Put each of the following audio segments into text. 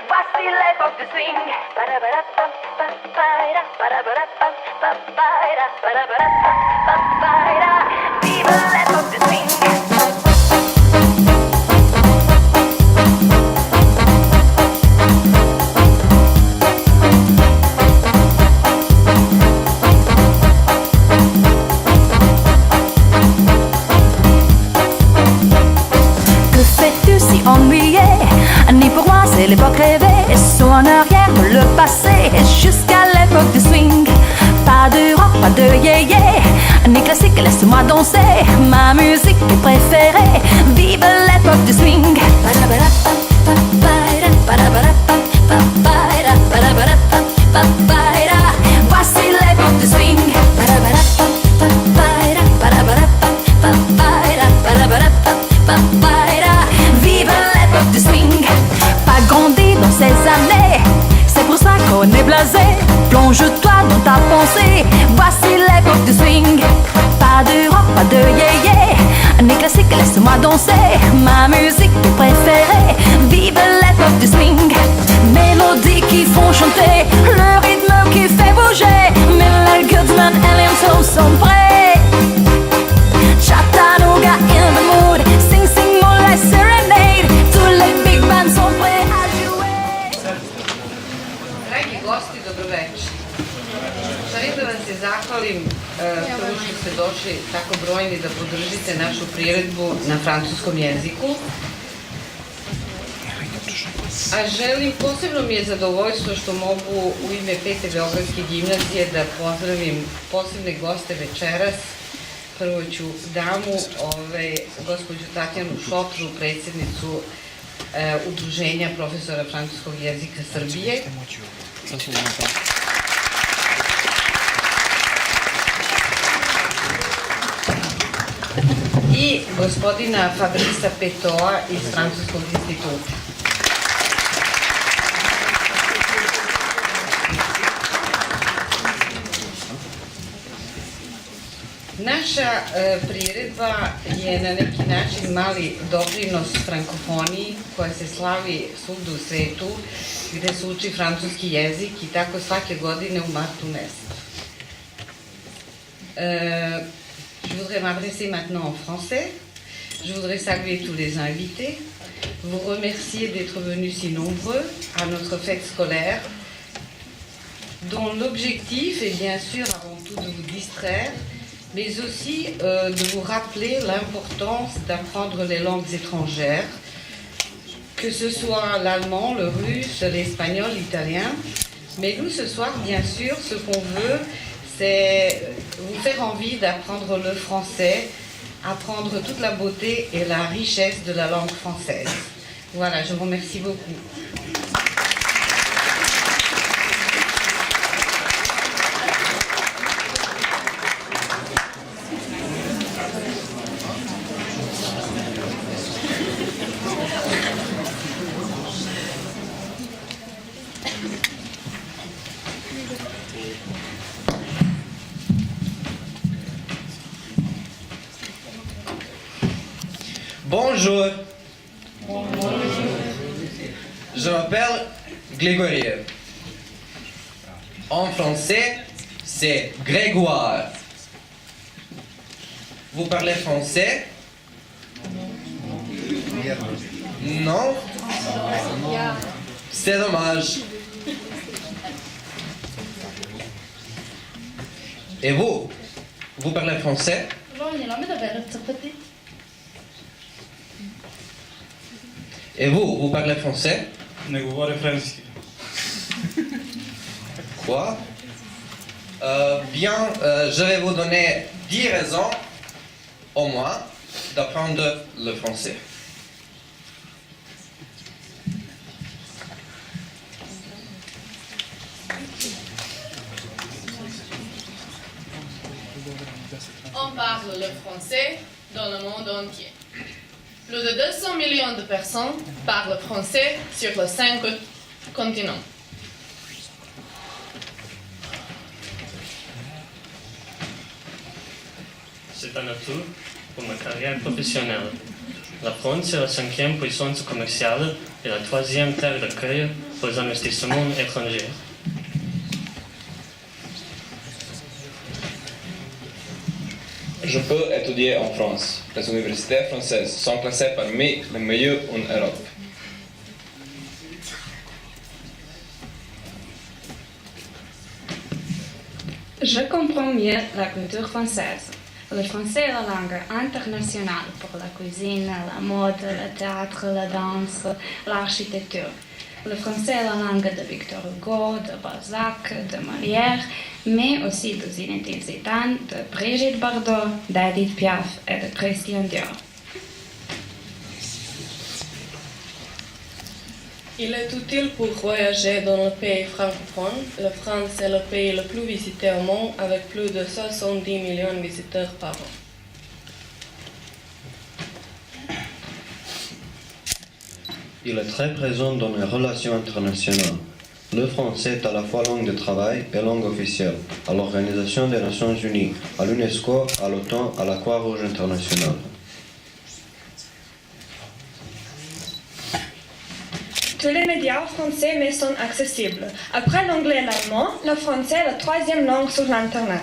Voici l'époque du swing. Vive l'époque du swing. Ennuyé, ni pour moi c'est l'époque rêvée. Saut en arrière le passé jusqu'à l'époque du swing. Pas de rock, pas de yé-yé, ni classique, laisse-moi danser. Ma musique est préférée. Vive l'époque du swing. Voici l'époque du swing. Vive l'époque du swing. Pas grandi dans ces années, c'est pour ça qu'on est blasé. Plonge-toi dans ta pensée. Voici l'époque du swing. Pas de rock, pas de yé-yé, ni classique, laisse-moi danser. Ma musique est préférée. Vive l'époque du swing. Mélodies qui font chanter, le rythme qui fait bouger. Miller, Goodman et Linton sont prêts. Chattanooga in the mood. Sing, sing, moonlight serenade. Tous les big bands sont prêts à jouer. Dragi gosti, dobroveče. Želim da vam se zahvalim prvo što ste došli tako brojni da podržite našu priredbu na francuskom jeziku. A želim, posebno mi je zadovoljstvo što mogu u ime 5. Beogradske gimnazije da pozdravim posebne goste večeras. Prvo ću damu, gospođu Tatjanu Šopru, predsjednicu Udruženja profesora francuskog jezika Srbije. I gospodina Fabrica Petoa iz Francuskog instituta. Naša priredba je na neki način mali doprinos frankofoniji koja se slavi svugde u svetu gde se uči francuski jezik i tako svake godine u martu mesecu. Je voudrais m'adresser maintenant en français. Je voudrais saluer tous les invités, vous remercier d'être venus si nombreux à notre fête scolaire, dont l'objectif est bien sûr avant tout de vous distraire, mais aussi de vous rappeler l'importance d'apprendre les langues étrangères, que ce soit l'allemand, le russe, l'espagnol, l'italien. Mais nous, ce soir, bien sûr, ce qu'on veut, c'est vous faire envie d'apprendre le français, apprendre toute la beauté et la richesse de la langue française. Voilà, je vous remercie beaucoup. Bonjour. Je m'appelle Grégory. En français, c'est Grégoire. Vous parlez français? Non? C'est dommage. Et vous? Vous parlez français? Et vous parlez français? Не говоря френски. Quoi? Bien, je vais vous donner 10 raisons, au moins, d'apprendre le français. On parle le français dans le monde entier. Plus de 200 millions de personnes parlent français sur les 5 continents. C'est un atout pour ma carrière professionnelle. La France est la 5e puissance commerciale et la 3e terre d'accueil pour les investissements étrangers. Je peux étudier en France. Les universités françaises sont classées parmi les meilleures en Europe. Je comprends mieux la culture française. Le français est la langue internationale pour la cuisine, la mode, le théâtre, la danse, l'architecture. Le français est la langue de Victor Hugo, de Balzac, de Molière, mais aussi de Zinedine Zidane, de Brigitte Bardot, d'Edith Piaf et de Christian Dior. Il est utile pour voyager dans le pays francophone. La France est le pays le plus visité au monde avec plus de 70 millions de visiteurs par an. Il est très présent dans les relations internationales. Le français est à la fois langue de travail et langue officielle, à l'Organisation des Nations Unies, à l'UNESCO, à l'OTAN, à la Croix-Rouge internationale. Tous les médias français me sont accessibles. Après l'anglais et l'allemand, le français est la 3e langue sur l'Internet.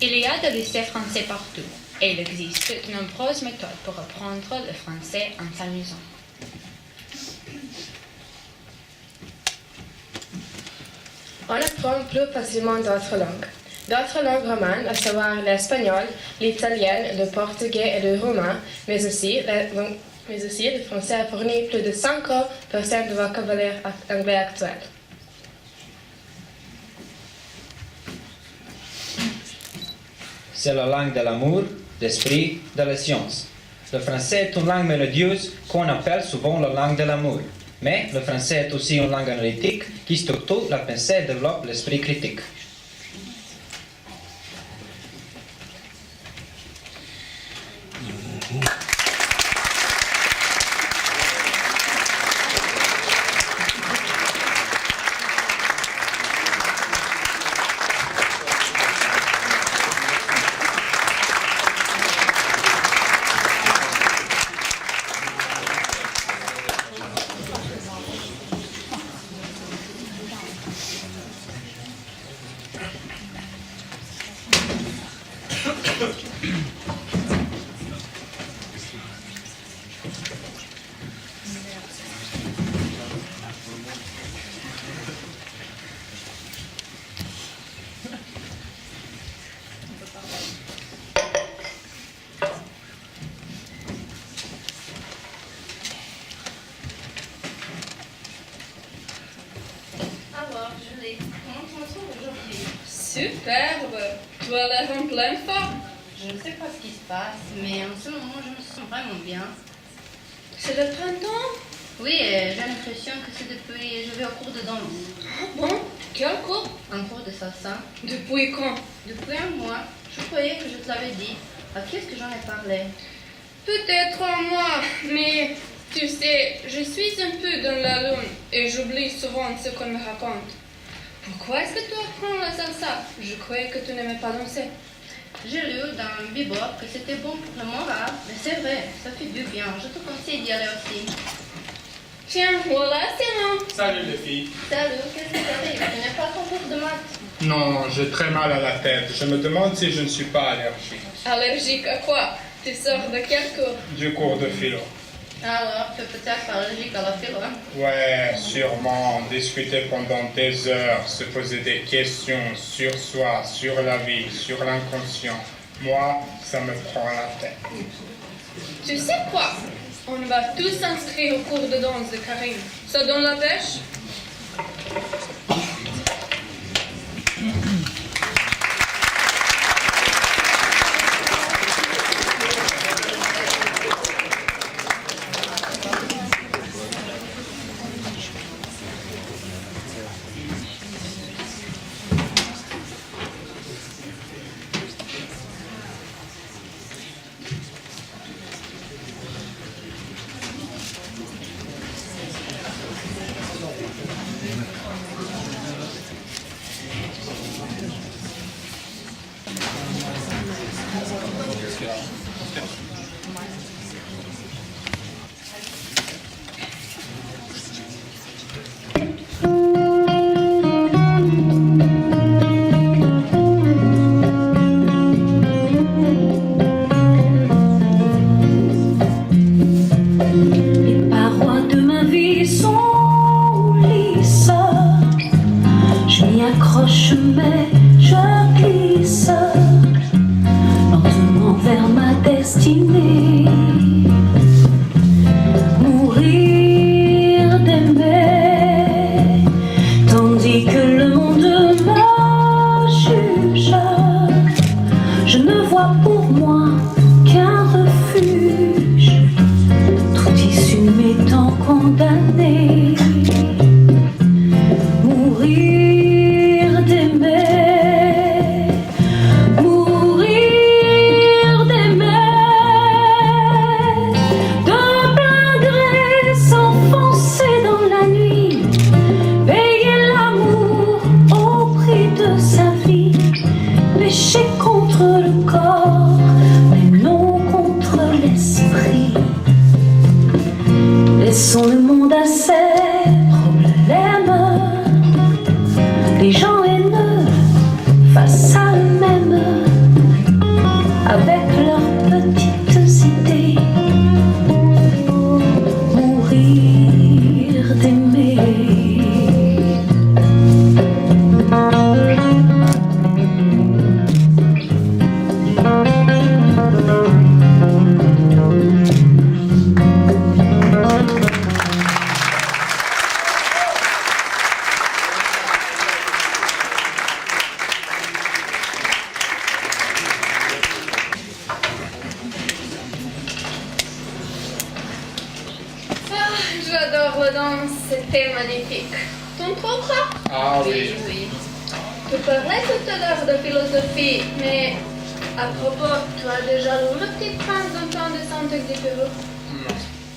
Il y a des lycées français partout et il existe de nombreuses méthodes pour apprendre le français en s'amusant. On apprend plus facilement d'autres langues. D'autres langues romanes, à savoir l'espagnol, l'italien, le portugais et le roumain, mais aussi le français a fourni plus de 50% du vocabulaire anglais actuel. C'est la langue de l'amour, d'esprit, de la science. Le français est une langue mélodieuse qu'on appelle souvent la langue de l'amour. Mais le français est aussi une langue analytique qui structure la pensée et développe l'esprit critique. Superbe! Tu as l'air en pleine forme. Je ne sais pas ce qui se passe, mais en ce moment, je me sens vraiment bien. C'est le printemps? Oui, j'ai l'impression que c'est depuis je vais au cours de danse. Ah bon? Quel cours? Un cours de salsa. Depuis quand? Depuis un mois. Je croyais que je te l'avais dit. À qui est-ce que j'en ai parlé? Peut-être un mois, mais tu sais, je suis un peu dans la lune et j'oublie souvent ce qu'on me raconte. Pourquoi est-ce que tu apprends la salsa? Je croyais que tu n'aimais pas danser. J'ai lu dans Bebop que c'était bon pour le moral, mais c'est vrai, ça fait du bien. Je te conseille d'y aller aussi. Tiens, voilà, c'est bon. Salut les filles. Salut, qu'est-ce qui t'arrive? Tu n'as pas ton cours de maths? Non, j'ai très mal à la tête. Je me demande si je ne suis pas allergique. Allergique à quoi? Tu sors de quel cours? Du cours de philo. Alors, tu es peut-être allergique à la philo, hein? Ouais, sûrement. Discuter pendant des heures, se poser des questions sur soi, sur la vie, sur l'inconscient. Moi, ça me prend la tête. Tu sais quoi? On va tous s'inscrire au cours de danse de Karine. Ça donne la pêche? m'accroche mais je glisse lentement vers ma destinée. Mourir d'aimer, tandis que le monde me juge. Je ne vois pour moi qu'un refuge, tout issu m'étant condamné. Mourir d'aimer, mourir d'aimer, de plein gré s'enfoncer dans la nuit, payer l'amour au prix de sa vie, pécher contre le corps, mais non contre l'esprit. Laissons le monde à ses problèmes, les gens haineux face à eux-mêmes, avec leurs petites idées. Mourir d'aimer. J'adore la danse, c'était magnifique. Ton propre? Ah oui. Oui. Tu parlais tout à l'heure de philosophie, mais à propos, tu as déjà lu Le Petit Prince d'Antoine de Saint-Exupéry?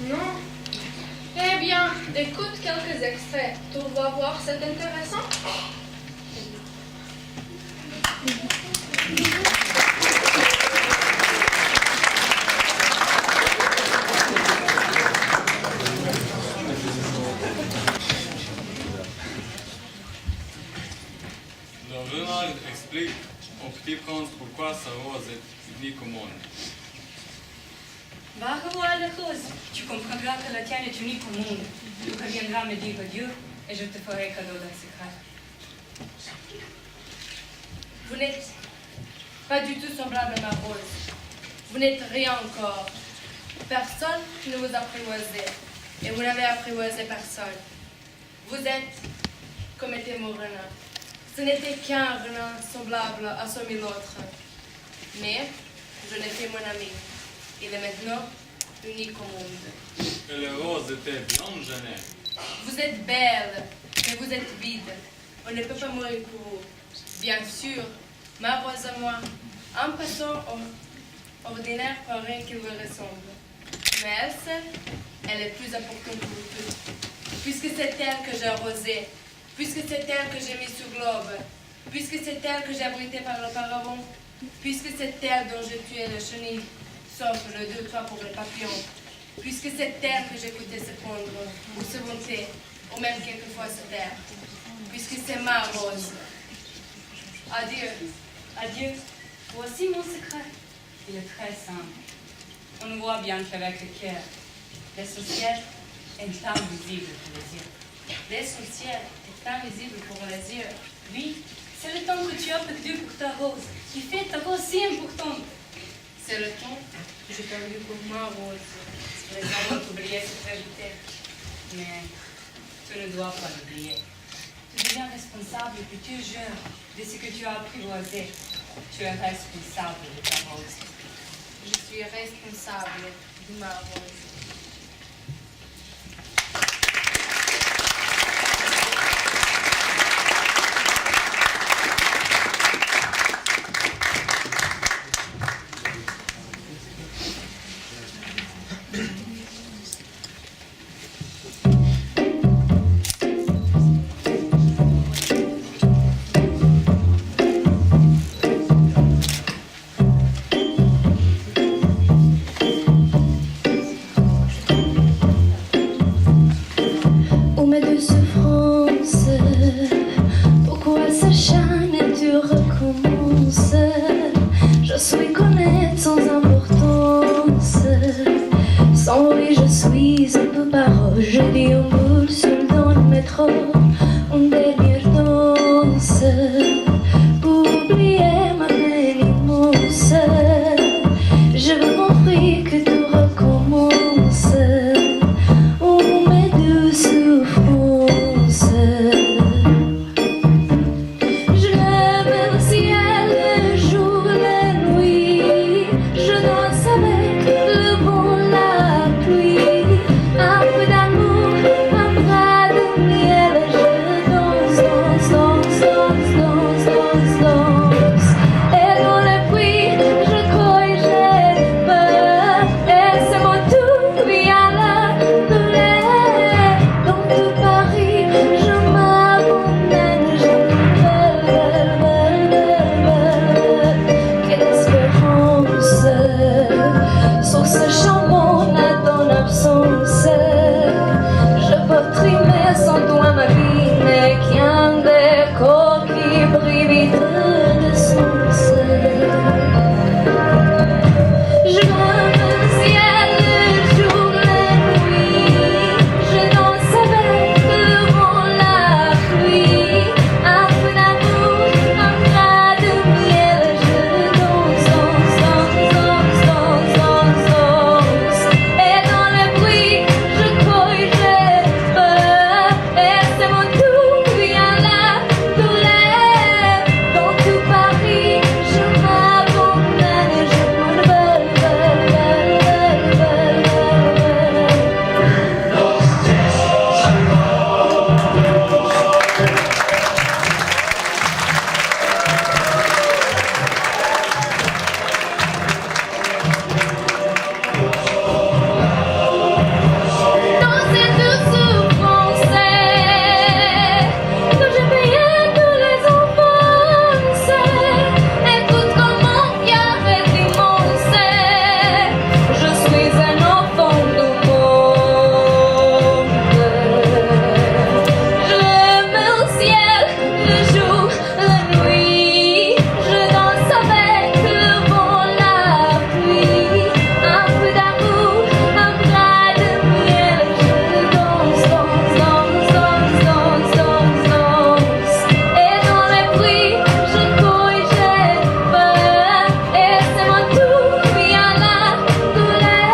Non. Non? Eh bien, écoute quelques extraits. Tu vas voir, c'est intéressant. Le renard explique au Petit Prince pourquoi sa rose est unique au monde. Va revoir la rose. Tu comprendras que la tienne est unique au monde. Tu reviendras me dire adieu et je te ferai cadeau d'un secret. Vous n'êtes pas du tout semblable à ma rose. Vous n'êtes rien encore. Personne ne vous a apprivoisé. Et vous n'avez apprivoisé personne. Vous êtes comme était mon renard. Ce n'était qu'un renard semblable à 100 000 autres. Mais je l'ai fait mon ami. Il est maintenant unique au monde. Et la rose était blanche, Jeannette. Vous êtes belle, mais vous êtes vide. On ne peut pas mourir pour vous. Bien sûr, ma rose à moi, un passant ordinaire par rien qui vous ressemble. Mais elle seule, elle est plus importante pour vous tous. Puisque c'est elle que j'ai arrosée, puisque c'est elle que j'ai mis sur globe, puisque c'est elle que j'ai abrité par le paravent, puisque c'est elle dont j'ai tué le chenille, sauf le 2-3 pour les papillons, puisque c'est elle que j'ai écouté se pondre, ou se monter, ou même quelquefois se taire, puisque c'est ma rose. Adieu, adieu. Voici mon secret. Il est très simple. On ne voit bien qu'avec le cœur. L'essentiel est invisible pour les yeux. L'essentiel est invisible pour les yeux. Oui, c'est le temps que tu as perdu pour ta rose, qui fait ta rose si importante. C'est le temps que j'ai perdu pour ma rose. Les gens ont oublié cette vérité. Mais tu ne dois pas l'oublier. Tu deviens responsable et puis tu jures de ce que tu as apprivoisé. Tu es responsable de ta rose. Je suis responsable de ma rose. oublier ma peine immense. Je veux m'offrir que tout recommence, où mes douces souffrances. Je lève le ciel, le jour, la nuit. Je danse avec le vent, la pluie. Un peu d'amour, un bras de miel. Je danse, danse, danse, danse, danse, danse, danse. Et dans le bruit, je crois et j'ai peur. Et c'est mon tour, vient la douleur. Dans tout Paris, je m'abandonne, je quelle espérance sur ce chambon dans l'absence. Je peux trimer sans toi ma vie n'est qu'un décor qui brille vite de sens. Je lève le ciel, le jour, la nuit. Je danse avec le vent, la pluie. Un peu d'amour, un bras de miel. Je danse, danse, danse, danse, danse, danse. Et dans le bruit, je crois et j'ai peur. Et c'est mon tour, vient la douleur. Dans tout Paris, je m'abandonne, je m'envole, vol, vol, vol, vol, vol. Dans cette souffrance que j'ai payé tous les enfances, écoute comment fier est immense. Je suis un enfant du monde. Je lève le ciel, le jour, la nuit. Je danse avec le vent, la pluie. Un peu d'amour, un bras de miel. Je danse, danse, danse, danse, danse, danse, danse. Et dans le bruit, je cours et j'ai peur. Et c'est mon tour, vient la douleur.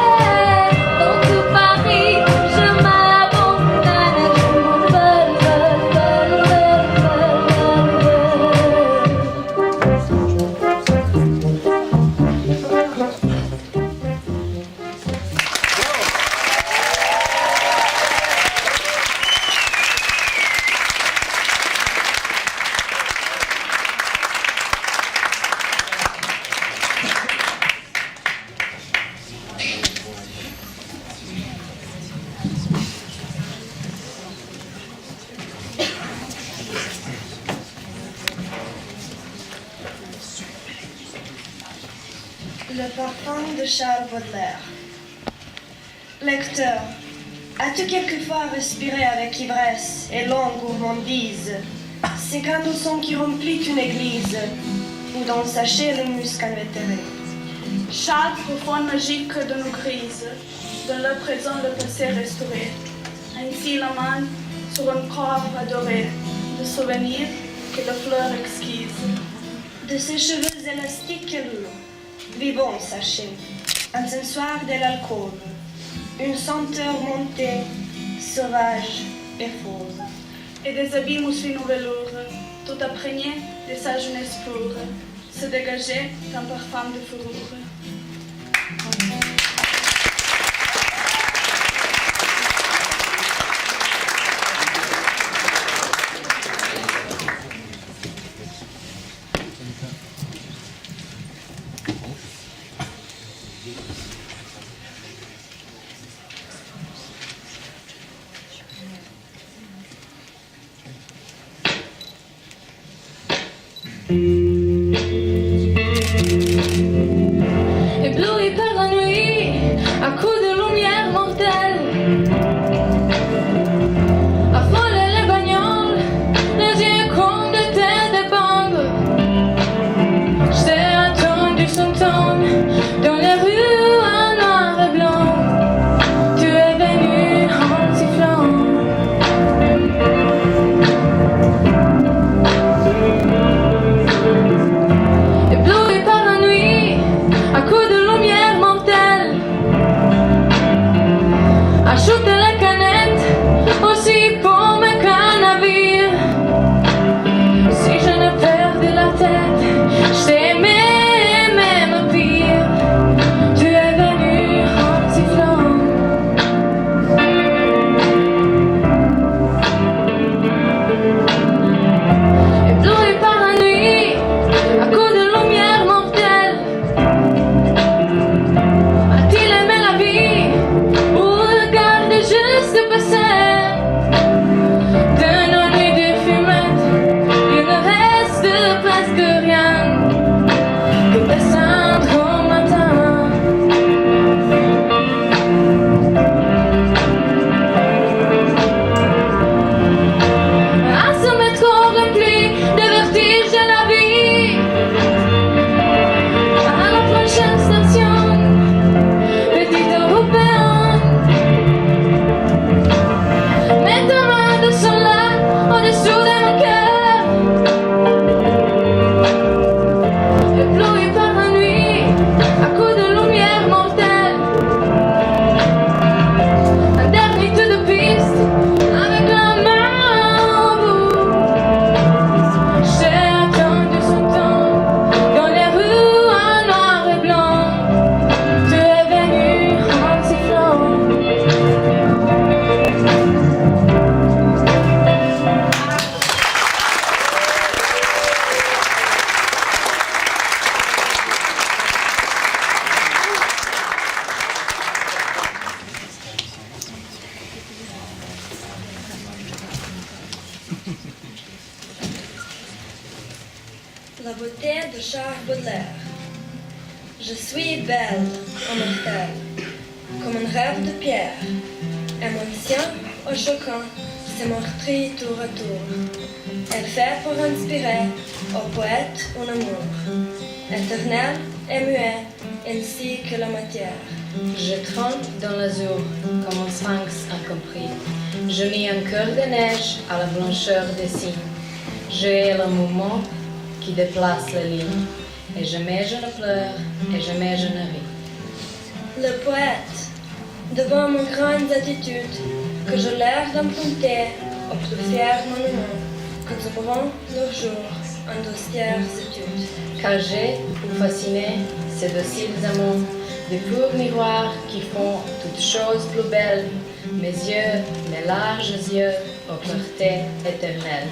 Dans tout Paris, je m'abandonne, je m'envole, vol, vol, Le parfum de Charles Baudelaire. Lecteur, as-tu quelquefois respiré avec ivresse et longue gourmandise ces candles sont qui remplissent une église ou dans sachet le musc invétéré? Chaque profonde magique de nos crises, dans le présent le passé restauré, ainsi la main sur un corps adoré, de souvenirs que de fleurs exquises. De ses cheveux élastiques et lourds, vivons sachet, un soir de l'alcool, une senteur montée, sauvage et folle. Et des habits mousseline velours, tout imprégné de sa jeunesse pure, se dégageait d'un parfum de fourrure. Ébloui par la nuit, à coups de lumière mortelle, affoler les bagnoles, les yeux comme des têtes de bande. Je t'ai attendu son temps dans les rues en noir et blanc. Tu es venu en sifflant. La beauté de Charles Baudelaire. Je suis belle, immortelle, comme un rêve de pierre. Émotion au choquant, c'est meurtri tour à tour. Elle fait pour inspirer au poète un amour, éternel et muet, ainsi que la matière. Je trempe dans l'azur comme un sphinx incompris. Je nis un cœur de neige à la blancheur des cygnes. J'ai le mouvement qui déplace les lignes. Et jamais je ne pleure, et jamais je ne ris. Le poète, devant mon grande attitude, que j'ai l'air d'emprunter au plus fier monument, que t'ouvrons leur jour en d'austères études. Car j'ai, pour fasciner, ces dociles amants, des purs miroirs qui font toutes choses plus belles, mes yeux, mes larges yeux, aux clartés éternelles.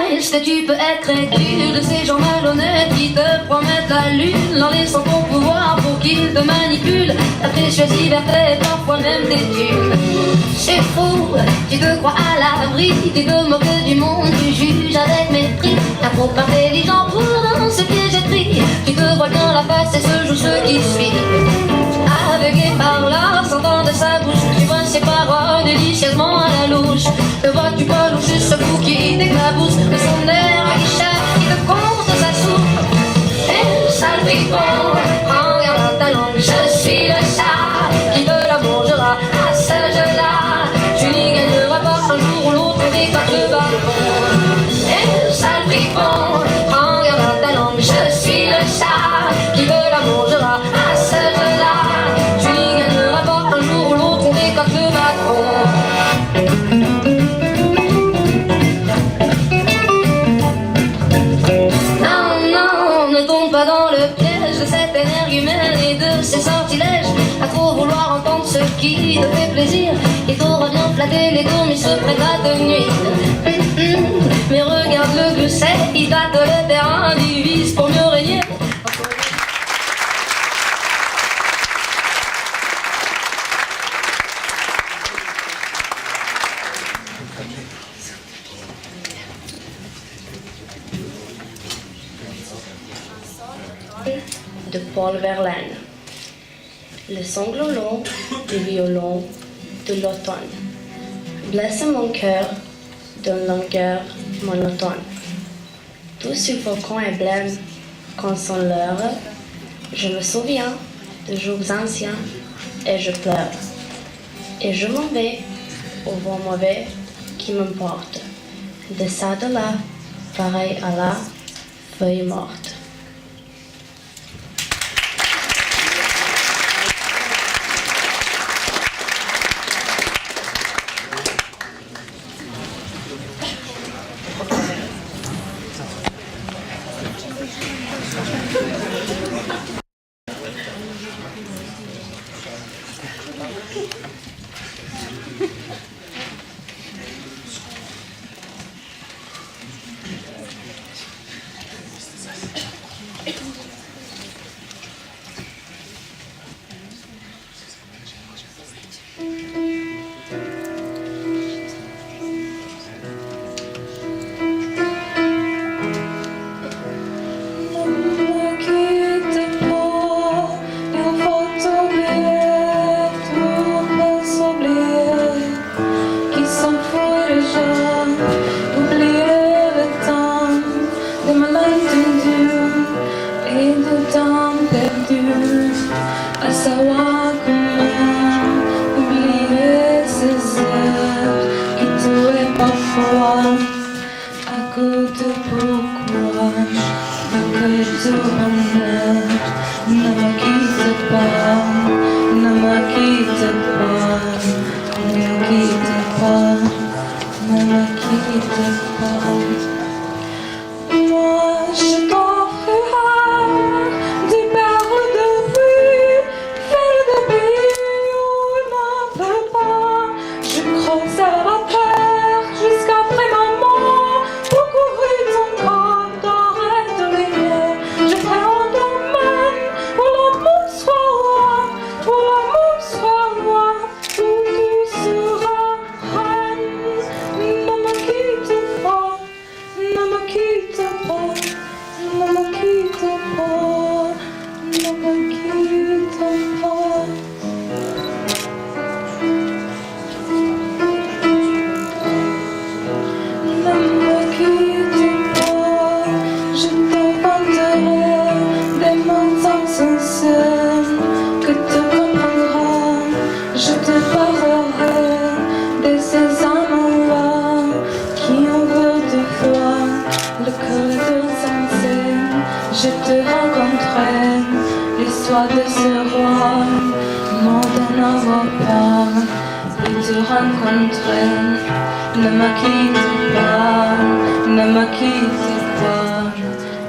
Est-ce que tu peux être inclus de ces gens malhonnêtes qui te promettent la lune en laissant ton pouvoir pour qu'ils te manipulent? Ta précieuse liberté et parfois même des thunes. C'est fou, tu te crois à l'abri, tu te moques du monde, tu juges avec mépris. T'as trop intelligent pour dans ce piégeterie. Tu te vois dans la face et ce jour ce qui suit. Aveuglé par là, sentant de sa bouche, tu vois ses paroles délicieusement à la louche. Te vois-tu pas loucher ce fou qui t'éclabousse de son air richard qui te compte sa soupe. Et sale fripon, prends garde à ta langue, je suis le chat qui de l'amour jouera à ce jeu-là. Tu n'y gagneras pas un jour ou l'autre avec le ballon. Et sale fripon, prends garde à ta langue, je suis le chat qui de l'amour jouera à ce jeu-là. Tu n'y gagneras pas un jour ou l'autre avec le ballon. Pas dans le piège de cette énergumène et de ses sortilèges. À trop vouloir entendre ce qui te fait plaisir, il t'aura bien flatté l'ego mais se prête à te nuire. Mais regarde le glusset, il tâte le terrain, divise pour mieux régner. De Paul Verlaine. Le sanglot long du violon de l'automne blesse mon cœur d'une longueur monotone. Tout suffocant et blême quand sont l'heure, je me souviens de jours anciens et je pleure. Et je m'en vais au vent mauvais qui m'emporte, de ça de là, pareil à la feuille morte.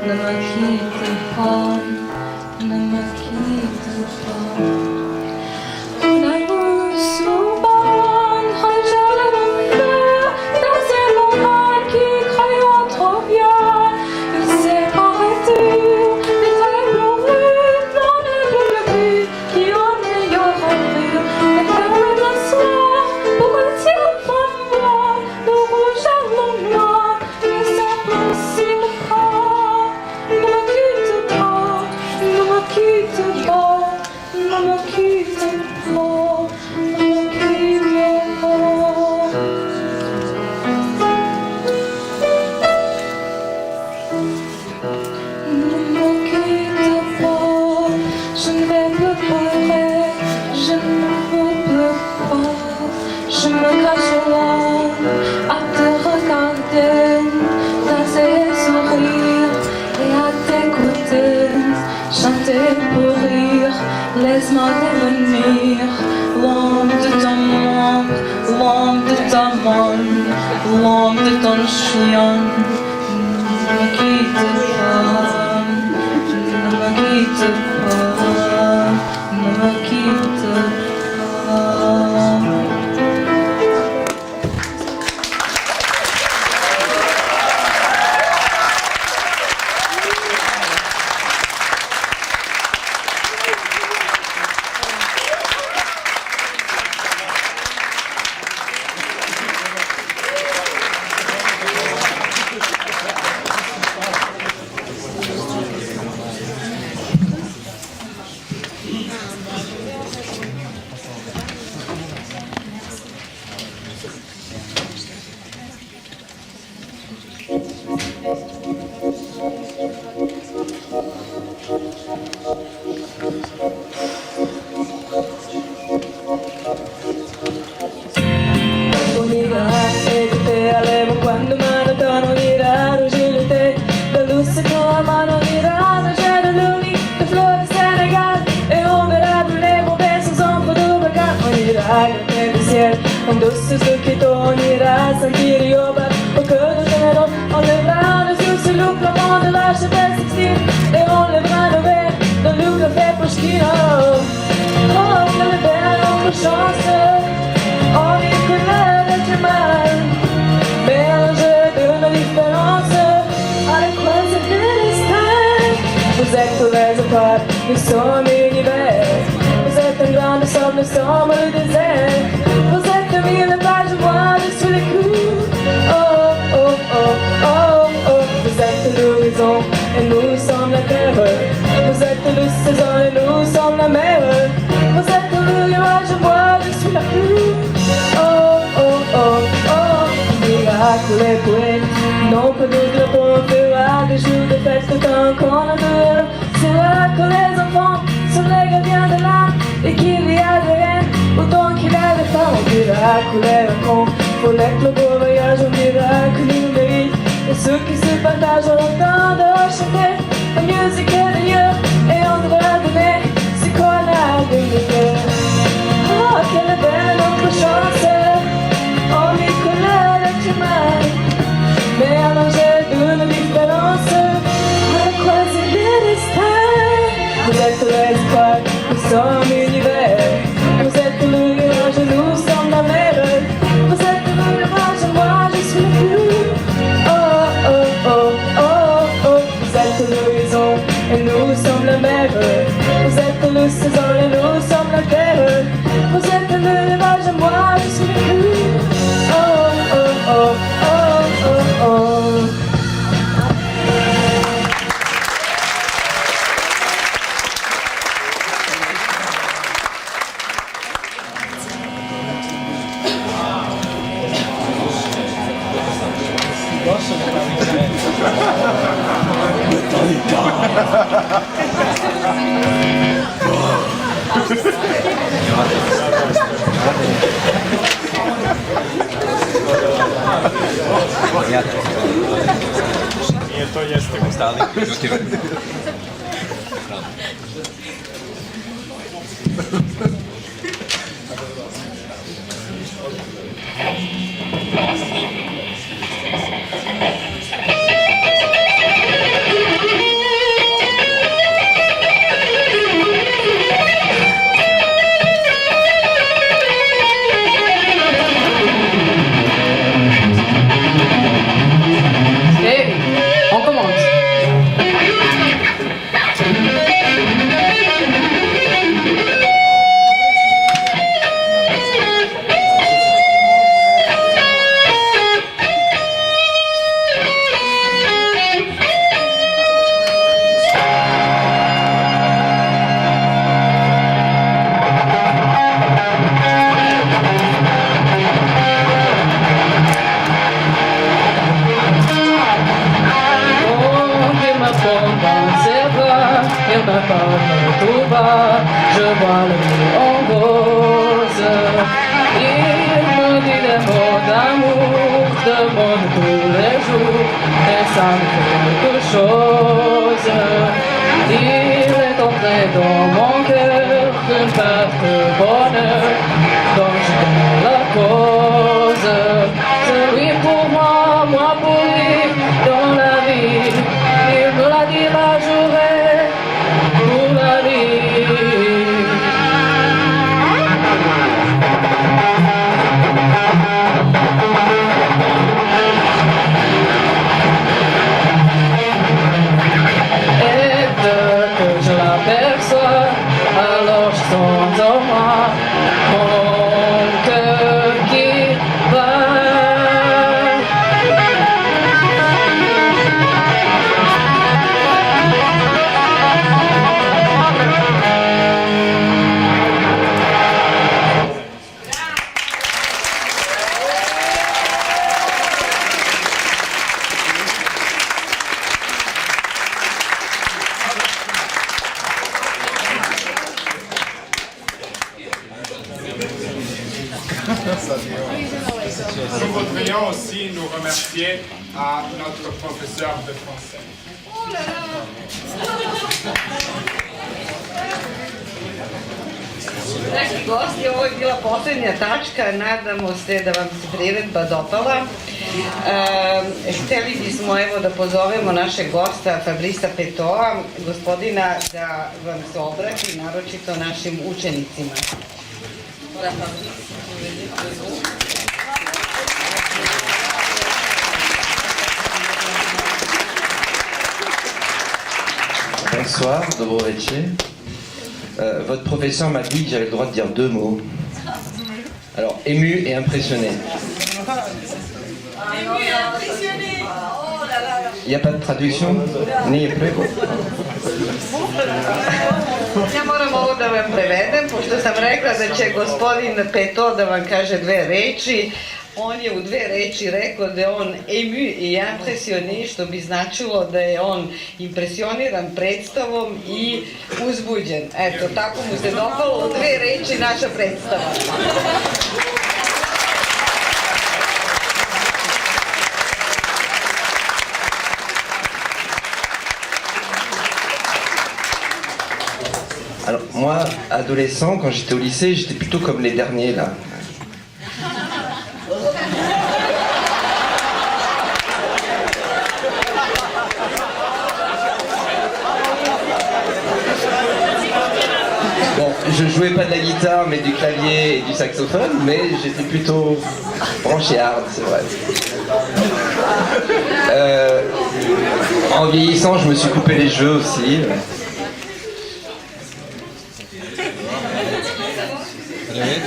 Ne laisse-moi revenir. Loin de ton monde, loin de ta monde, loin de ton chien. Ne me quitte pas, ne me quitte pas, ne me quitte pas. Quando maratona virar o gilete da luz com a mano virada, já da luni da flor Senegal e um verado levo besos on por do bacán onirá deve ser doces do que to onirá sentir yoba o que do género on levrano se lucra mondo lascia per sixtir e on levrano ver do lucra fe poschino oh que le bella una chance on y connaît le mal mélange de nos différences avec quoi c'est destin. Vous êtes tous à part, nous sommes l'univers. Vous êtes un grand somme, nous sommes le désert. Vous êtes mille pages, moi je suis les coups. Oh, oh, oh, oh, oh. Vous êtes l'horizon et nous sommes la terre. Vous êtes le saison et nous sommes la mer. Vous êtes le nuage, moi je suis la pluie. Oh, oh, oh, oh. Miracle et poète, non pas de drapeau, fera des jours de fête tout un qu'on adore. C'est là que les enfants sont les gardiens de l'âme et qu'il y a des reines autant qu'il y a des femmes. Un miracle et raconte, pour l'être le beau voyage, un miracle numérique. Et ceux qui se partagent ont le temps de chanter la musique de Dieu et on devra donner ce qu'on a de mieux. Oh, quelle belle notre chance, on y connaît l'être humain, mélanger de nos différences, à croiser les destins. Vous êtes l'espoir, nous sommes l'univers. Vous êtes le nuage, nous sommes la mer. Vous êtes le nuage, moi je suis le flou. Oh, oh, oh, oh, oh. Vous êtes l'horizon et nous sommes la mer. Vous êtes le saison et nous sommes la terre. Vous êtes le nuage, moi je suis le flou. Oh, oh, oh, oh, oh, oh. Nije to jeste. Stali. Et on commence. Je m'apporte tout bas, je vois le monde en rose. Il me dit des mots d'amour, demande tous les jours, et ça me fait quelque chose. Il est entré dans mon cœur, notre bonheur dont je donne la cause. C'est lui pour moi, moi pour lui dans la vie. Il me l'a dit, la jouerai pour la vie. Et dès que je l'aperçois, alors je sens en moi mon cœur qui bat. Nous voudrions aussi nous remercier à notre professeur de français. Dragi gosti, ovo je bila poslednja tačka, nadamo se da vam se priredba dopala. Hteli bismo evo da pozovemo našeg gosta Fabrice Petoa, gospodina, da vam se obrati, naročito našim učenicima. Hvala, Fabrice. Bonsoir, dobro večer. Votre professeur m'a dit que j'avais le droit de dire 2 mots. Alors, ému et impressionné. Ému et impressionné. Oh là là. Il n'y a pas de traduction? Nije preko. Ja moram ovo da vam prevedem, pošto sam rekla da će gospodin Peto da vam kaže 2 reči. On je u 2 reči rekao da je on ému i impressionné, što bi značilo da je on impresioniran predstavom i uzbuđen. Eto, tako mu se dopalo u 2 reči naša predstava. Alors, moi, adolescent, quand j'étais au lycée, j'étais plutôt comme les derniers, là. Bon, je jouais pas de la guitare, mais du clavier et du saxophone, mais j'étais plutôt branché hard, c'est vrai. En vieillissant, je me suis coupé les cheveux aussi.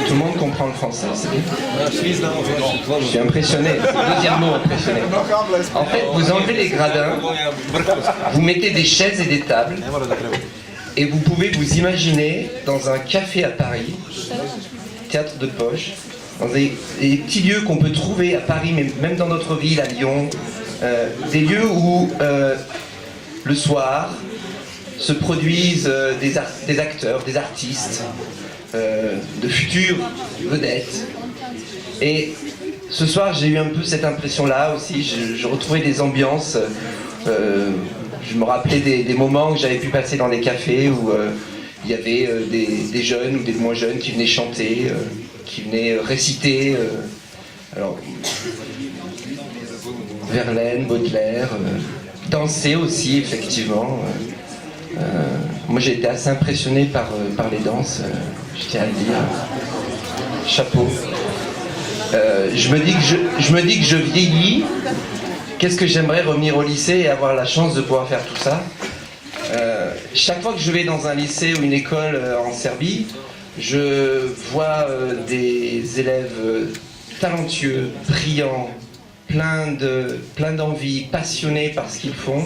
Tout le monde comprend le français, c'est bien. Je suis impressionné, c'est le 2e mot, impressionné. En fait, vous enlevez les gradins, vous mettez des chaises et des tables, et vous pouvez vous imaginer dans un café à Paris, théâtre de poche, dans des petits lieux qu'on peut trouver à Paris, mais même dans notre ville, à Lyon, des lieux où le soir se produisent des acteurs, des artistes, de futures vedettes. Et ce soir, j'ai eu un peu cette impression-là aussi. Je retrouvais des ambiances. Je me rappelais des moments où j'avais pu passer dans des cafés où il y avait des jeunes ou des moins jeunes qui venaient chanter, qui venaient réciter. Alors, Verlaine, Baudelaire, danser aussi, effectivement. Moi, j'ai été assez impressionné par les danses, je tiens à le dire. Chapeau. Je me dis que je vieillis. Qu'est-ce que j'aimerais revenir au lycée et avoir la chance de pouvoir faire tout ça. Chaque fois que je vais dans un lycée ou une école en Serbie, je vois des élèves talentueux, brillants, plein d'envie, passionnés par ce qu'ils font.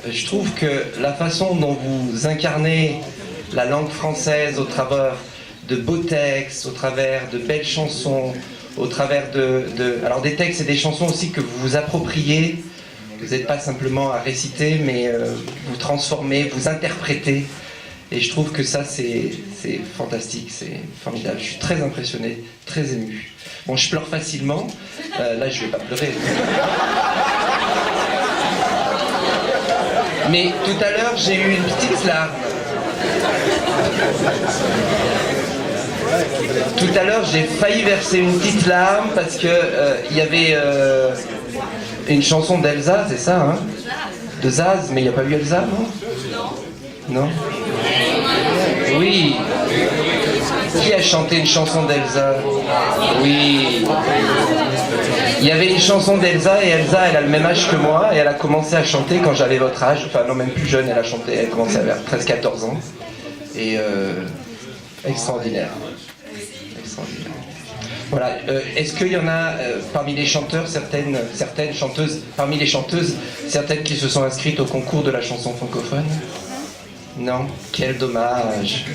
Je trouve que la façon dont vous incarnez la langue française au travers de beaux textes, au travers de belles chansons, au travers alors des textes et des chansons aussi que vous vous appropriez, vous n'êtes pas simplement à réciter, mais vous transformez, vous interprétez. Et je trouve que ça, c'est fantastique, c'est formidable. Je suis très impressionné, très ému. Bon, je pleure facilement. Là, je ne vais pas pleurer. Mais tout à l'heure, j'ai eu une petite larme. Tout à l'heure, j'ai failli verser une petite larme parce que il y avait une chanson d'Elsa, c'est ça, hein? De Zaz, mais il n'y a pas eu Elsa, non? Non? Oui. Qui a chanté une chanson d'Elsa? Oui. Il y avait une chanson d'Elsa et Elsa, elle a le même âge que moi et elle a commencé à chanter quand j'avais votre âge. Enfin, non, même plus jeune, elle a chanté, elle commençait à avoir 13-14 ans. Et extraordinaire. Extraordinaire. Voilà. Est-ce qu'il y en a parmi les chanteurs, certaines chanteuses, parmi les chanteuses, certaines qui se sont inscrites au concours de la chanson francophone? Non? Quel dommage.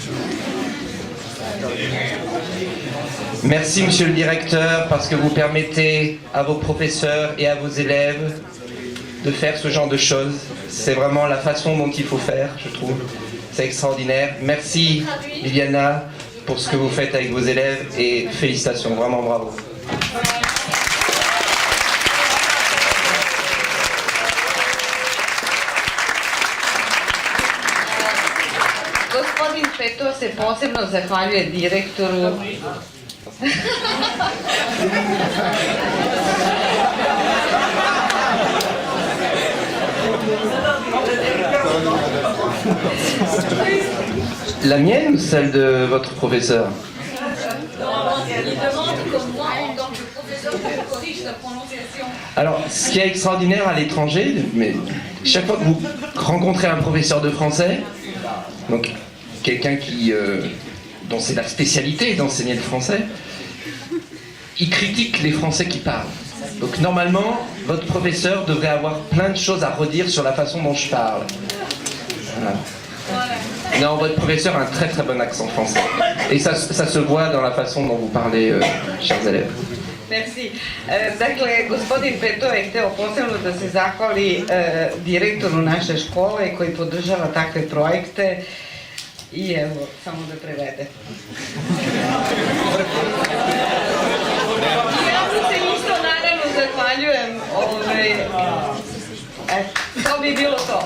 Merci monsieur le directeur parce que vous permettez à vos professeurs et à vos élèves de faire ce genre de choses. C'est vraiment la façon dont il faut faire, je trouve. C'est extraordinaire. Merci Liliana pour ce que vous faites avec vos élèves et félicitations, vraiment bravo. Gospodin Peto se posebno zahvaljuje direktoru. La mienne ou celle de votre professeur? Alors, ce qui est extraordinaire à l'étranger, mais chaque fois que vous rencontrez un professeur de français, donc quelqu'un qui, dont c'est la spécialité d'enseigner le français, il critique les Français qui parlent. Donc normalement, votre professeur devrait avoir plein de choses à redire sur la façon dont je parle. Voilà. Non, votre professeur a un très très bon accent français. Et ça se voit dans la façon dont vous parlez, chers élèves. Merci. Dakle, gospodin Peto je hteo posebno da se zahvali direktoru naše škole koji podržava takve projekte i evo, samo da prevede. Ja se isto naravno zahvaljujem. To bi bilo to.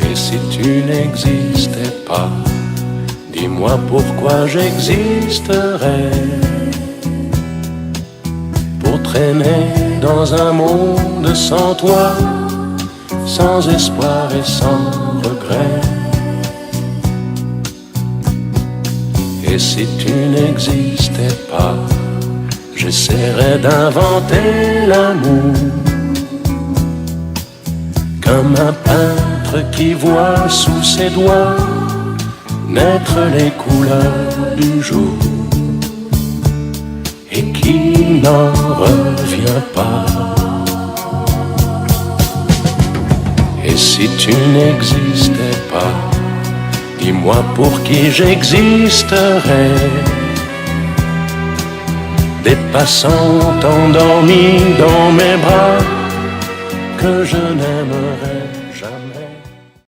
Et si tu n'existais pas, dis-moi pourquoi j'existerais. Pour traîner dans un monde sans toi, sans espoir et sans regret. Et si tu n'existais pas, j'essaierais d'inventer l'amour, comme un peintre qui voit sous ses doigts naître les couleurs du jour et qui n'en revient pas. Et si tu n'existais pas, dis-moi pour qui j'existerais. Des passants endormis dans mes bras que je n'aimerais